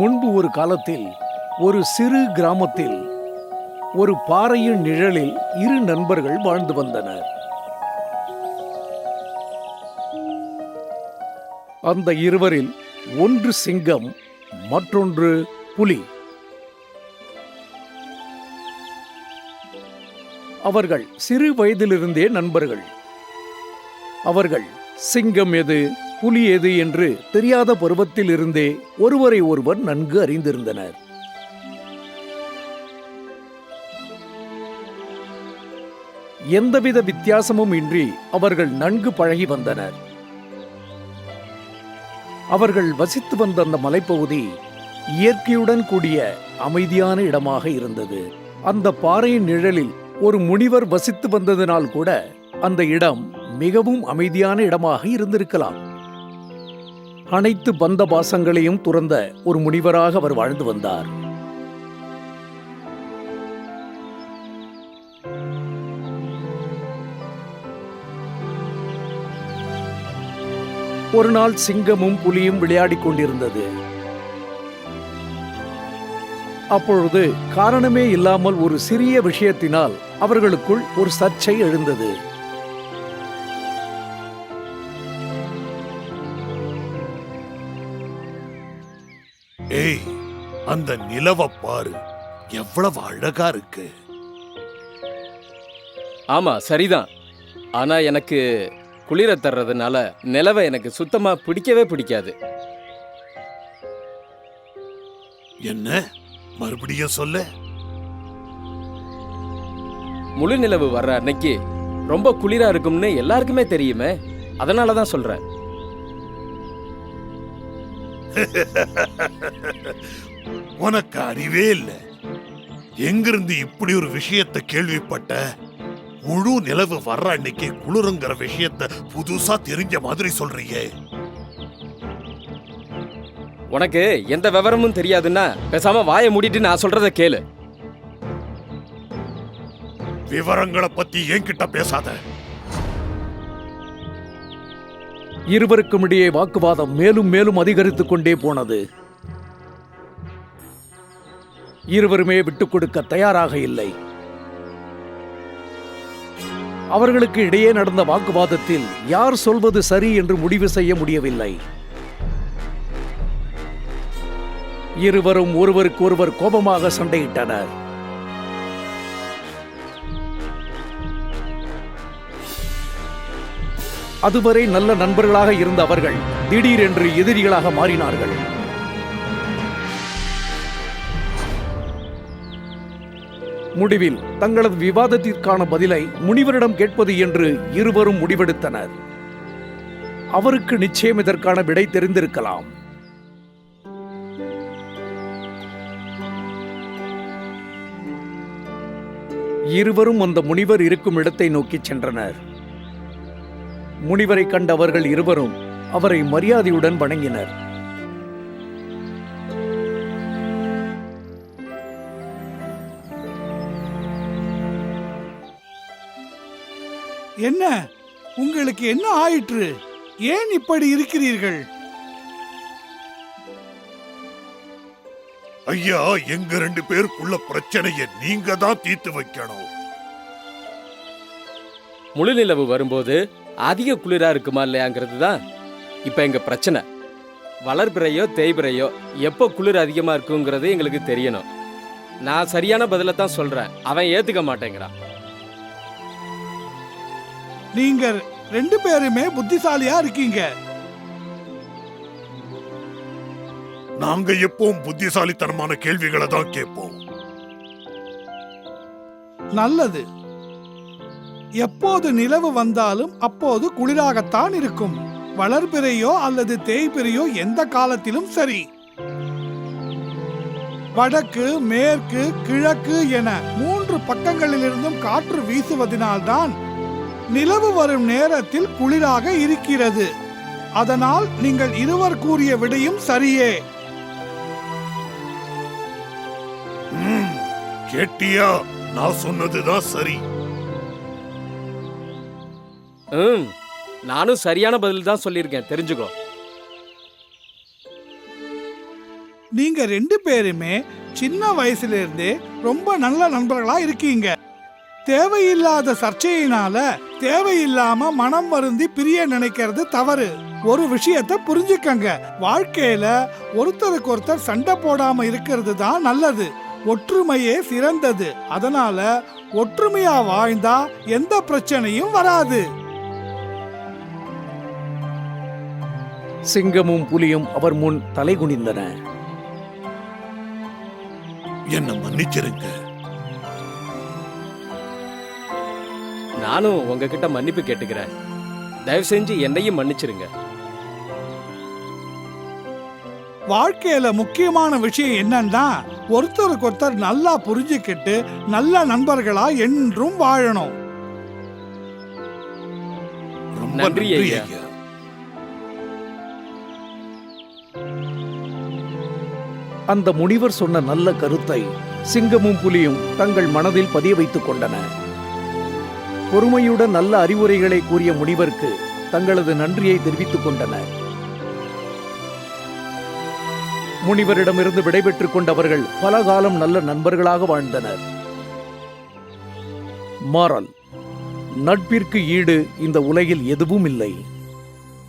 முன்பு ஒரு காலத்தில் ஒரு சிறு கிராமத்தில் ஒரு பாறையின் நிழலில் இரு நண்பர்கள் வாழ்ந்து வந்தனர். அந்த இருவரில் ஒன்று சிங்கம், மற்றொன்று புலி. அவர்கள் சிறு வயதிலிருந்தே நண்பர்கள். அவர்கள் சிங்கம் எது புலி எது என்று தெரியாத பருவத்தில் இருந்தே ஒருவரை ஒருவர் நன்கு அறிந்திருந்தனர். எந்தவித வித்தியாசமும் இன்றி அவர்கள் நன்கு பழகி வந்தனர். அவர்கள் வசித்து வந்த அந்த மலைப்பகுதி இயற்கையுடன் கூடிய அமைதியான இடமாக இருந்தது. அந்த பாறையின் நிழலில் ஒரு முனிவர் வசித்து வந்ததனால் கூட அந்த இடம் மிகவும் அமைதியான இடமாக இருந்திருக்கலாம். அனைத்து பந்த பாசங்களையும் துறந்த ஒரு முனிவராக அவர் வாழ்ந்து வந்தார். ஒரு நாள் சிங்கமும் புலியும் விளையாடிக் கொண்டிருந்தது. அப்பொழுது காரணமே இல்லாமல் ஒரு சிறிய விஷயத்தினால் அவர்களுக்குள் ஒரு சர்ச்சை எழுந்தது. ஏய், அந்த நிலவை பாரு, எவ்வளவு அழகா இருக்கு. ஆமா, சரிதான். ஆனா எனக்கு குளிர தர்றதுனால நிலவை எனக்கு சுத்தமா பிடிக்கவே பிடிக்காது. என்ன? மறுபடியும் சொல்ல. முழு நிலவு வர்ற அன்னைக்கு ரொம்ப குளிரா இருக்கும்னு எல்லாருக்குமே தெரியுமே, அதனாலதான் சொல்றேன். உனக்கு அறிவே இல்ல. எங்கிருந்து இப்படி ஒரு விஷயத்தை கேள்விப்பட்ட? முழு நிலவு வர்ற அன்னைக்கு குளிருங்கிற விஷயத்தை புதுசா தெரிஞ்ச மாதிரி சொல்றியே. உனக்கு எந்த விவரமும் தெரியாதுன்னா பேசாம வாயை மூடிட்டு நான் சொல்றத கேளு. விவரங்களை பத்தி என்கிட்ட பேசாத. இருவருக்கும் இடையே வாக்குவாதம் மேலும் மேலும் அதிகரித்துக் கொண்டே போனது. இருவருமே விட்டுக் கொடுக்க தயாராக இல்லை. அவர்களுக்கு இடையே நடந்த வாக்குவாதத்தில் யார் சொல்வது சரி என்று முடிவு செய்ய முடியவில்லை. இருவரும் ஒருவருக்கு ஒருவர் கோபமாக சண்டையிட்டனர். அதுவரை நல்ல நண்பர்களாக இருந்த அவர்கள் திடீரென்று எதிரிகளாக மாறினார்கள். முடிவில் தங்களது விவாதத்திற்கான பதிலை முனிவரிடம் கேட்பது என்று இருவரும் முடிவெடுத்தனர். அவருக்கு நிச்சயம் இதற்கான விடை தெரிந்திருக்கலாம். இருவரும் அந்த முனிவர் இருக்கும் இடத்தை நோக்கி சென்றனர். முனிவரை கண்ட அவர்கள் இருவரும் அவரை மரியாதையுடன் வணங்கினர். என்ன உங்களுக்கு என்ன ஆயிற்று? ஏன் இப்படி இருக்கிறீர்கள்? ஐயா, எங்க ரெண்டு பேருக்குள்ள பிரச்சனையை நீங்க தான் தீர்த்து வைக்கணும். முழு நிலவு வரும்போது அதிக குளிரா இருக்குமா இல்லையாங்கிறது தான் இப்ப எங்க பிரச்சனை. வளர்பிறையோ தேய்பிறையோ எப்போ குளிர் அதிகமா இருக்குங்கிறது எங்களுக்கு தெரியணும். நான் சரியான பதில தான் சொல்றேன், அவன் ஏத்துக்க மாட்டேங்கிறான். நீங்க ரெண்டு பேருமே புத்திசாலியா இருக்கீங்க. நாங்க எப்பவும் புத்திசாலித்தனமான கேள்விகளை தான் கேட்போம். நல்லது. எப்போது நிலவு வந்தாலும் அப்போது குளிராகத்தான் இருக்கும். வளர்பிறையோ அல்லது தேய்பிறையோ எந்த காலத்திலும் சரி. வடக்கு, மேற்கு, கிழக்கு என 3 பக்கங்களிலிருந்தும் காற்று வீசுவதனால்தான் நிலவு வரும் நேரத்தில் குளிராக இருக்கிறது. அதனால் நீங்கள் இருவர் கூறிய விடையும் சரியே. கேட்டியா? நான் சொன்னதுதான் சரி. நானும் சரியான பதில் தான் சொல்லியிருக்கேன், தெரிஞ்சுக்கோ. நீங்க 2 பேருமே சின்ன வயசுல இருந்தே ரொம்ப நல்ல நண்பர்களா இருக்கீங்க. தேவையில்லாத சர்ச்சையினால தேவையில்லாம மனம் வருந்தி பிரிய நினைக்கிறது தவறு. ஒரு விஷயத்தை புரிஞ்சுக்கங்க, வாழ்க்கையில ஒருத்தருக்கு ஒருத்தர் சண்டை போடாம இருக்கிறது தான் நல்லது. ஒற்றுமையே சிறந்தது. அதனால ஒற்றுமையா வாழ்ந்தா எந்த பிரச்சனையும் வராது. சிங்கமும் புலியும் அவர் முன் தலைகுனிந்தன. என்ன மன்னிச்சிருங்க. நானும் உங்ககிட்ட மன்னிப்பு கேட்டுக்கிறேன். தயவு செஞ்சு என்னையும் மன்னிச்சிருங்க. வாழ்க்கையில முக்கியமான விஷயம் என்னன்னா, ஒருத்தருக்கு ஒருத்தர் நல்லா புரிஞ்சுக்கிட்டு நல்ல நண்பர்களா என்றும் வாழணும். ரொம்ப நன்றி நன்றி ஐயா. ஐயா. அந்த முனிவர் சொன்ன நல்ல கருத்தை சிங்கமும் புலியும் தங்கள் மனதில் பதிய வைத்துக் கொண்டன. பொறுமையுடன் நல்ல அறிவுரைகளை கூறிய முனிவருக்கு தங்களது நன்றியை தெரிவித்துக் கொண்டனர். முனிவரிடமிருந்து விடைபெற்றுக் கொண்டவர்கள் பல காலம் நல்ல நண்பர்களாக வாழ்ந்தனர். மாறல்: நட்பிற்கு ஈடு இந்த உலகில் எதுவும் இல்லை.